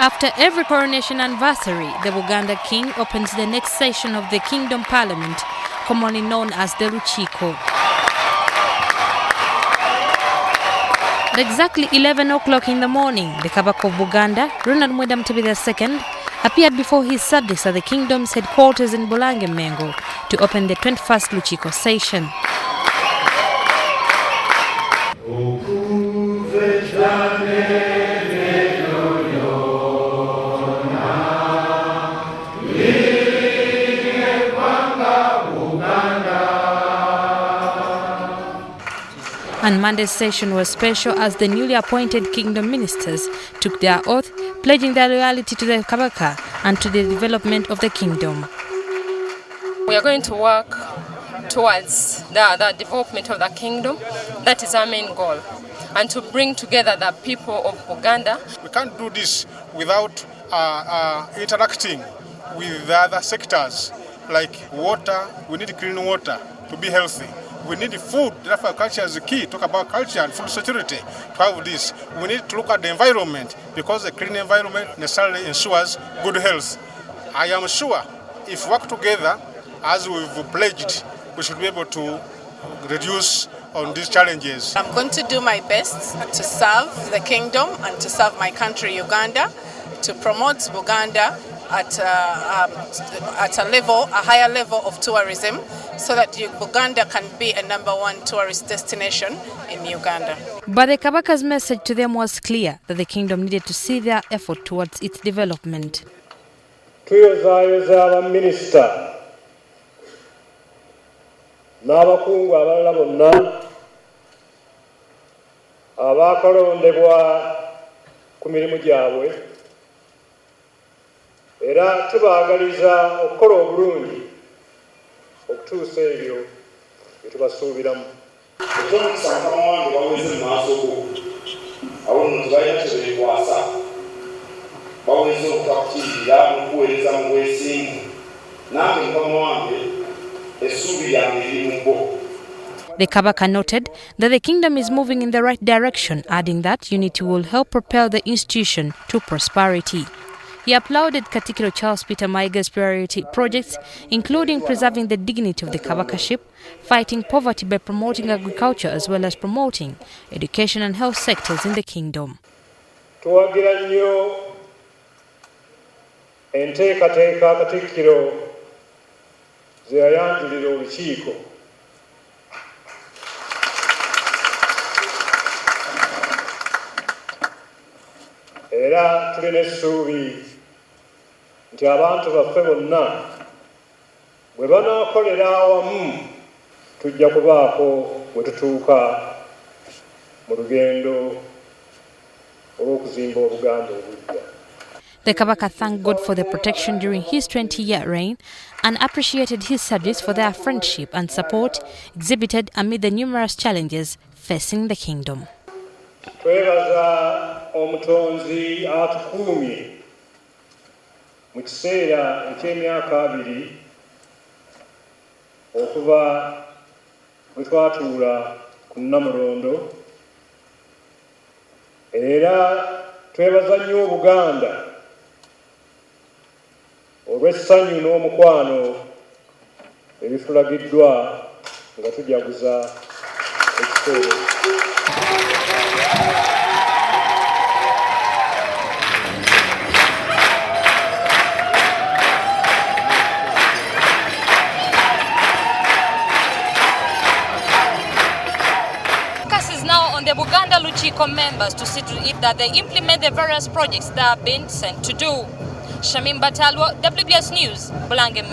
After every coronation anniversary, the Buganda king opens the next session of the Kingdom Parliament, commonly known as the Lukiiko. At exactly 11 o'clock in the morning, the Kabaka of Buganda, Ronald Mutebi II, appeared before his subjects at the kingdom's headquarters in Buganda to open the 21st Lukiiko session. And Monday's session was special as the newly appointed kingdom ministers took their oath, pledging their loyalty to the Kabaka and to the development of the kingdom. We are going to work towards the development of the kingdom. That is our main goal. And to bring together the people of Buganda. We can't do this without interacting with the other sectors like water. We need clean water to be healthy. We need food. Therefore, culture is the key. Talk about culture and food security. To have this, we need to look at the environment because the clean environment necessarily ensures good health. I am sure if we work together as we've pledged, we should be able to reduce on these challenges. I'm going to do my best to serve the kingdom and to serve my country, Uganda, to promote Buganda at a higher level of tourism, so that Buganda can be a #1 tourist destination in Uganda. But the Kabaka's message to them was clear, that the kingdom needed to see their effort towards its development. Tuyozaayoza abaminisita n'abakungu abalala bonna abaakalondebwa ku mirimu gyabwe, era tubaagaliza okukola obulungi okutuusa ebyo bye tubasuubiramu. Ekyokusanga wange baweze mu maaso go abo nno tebalina kye beekwasa, baweze okutakukiirira mu kuweereza mu bwesimbu, nange mukama wange essuubi lyange eri mu bo. The Kabaka noted that the kingdom is moving in the right direction, adding that unity will help propel the institution to prosperity. He applauded Katikiro Charles Peter Maiga's priority projects, including preserving the dignity of the Kabakaship, fighting poverty by promoting agriculture as well as promoting education and health sectors in the kingdom. Tuwagira nnyo enteekateeka Katikiro ze yayanjulira olukiiko. Era tulina essuubi nti abantu baffe bonna bwe banaakolera awamu tujja kubaako bwe tutuuka mu lugendo olw'okuzimba Obuganda obujja. The Kabaka thanked God for the protection during his 20-year reign and appreciated his subjects for their friendship and support exhibited amid the numerous challenges facing the kingdom. Twebaza omutonzi atukuumye mu kiseera eky'emyaka 2 okuva bwe twatuula ku Namulondo, era twebaza nnyo Obuganda olw'essanyu n'omukwano ebitulagiddwa nga tujaguza ekiseera. Now on the Buganda Lukiiko members to see to it that they implement the various projects that have been sent to do. Shamin Batalwa, WBS News, Buganda.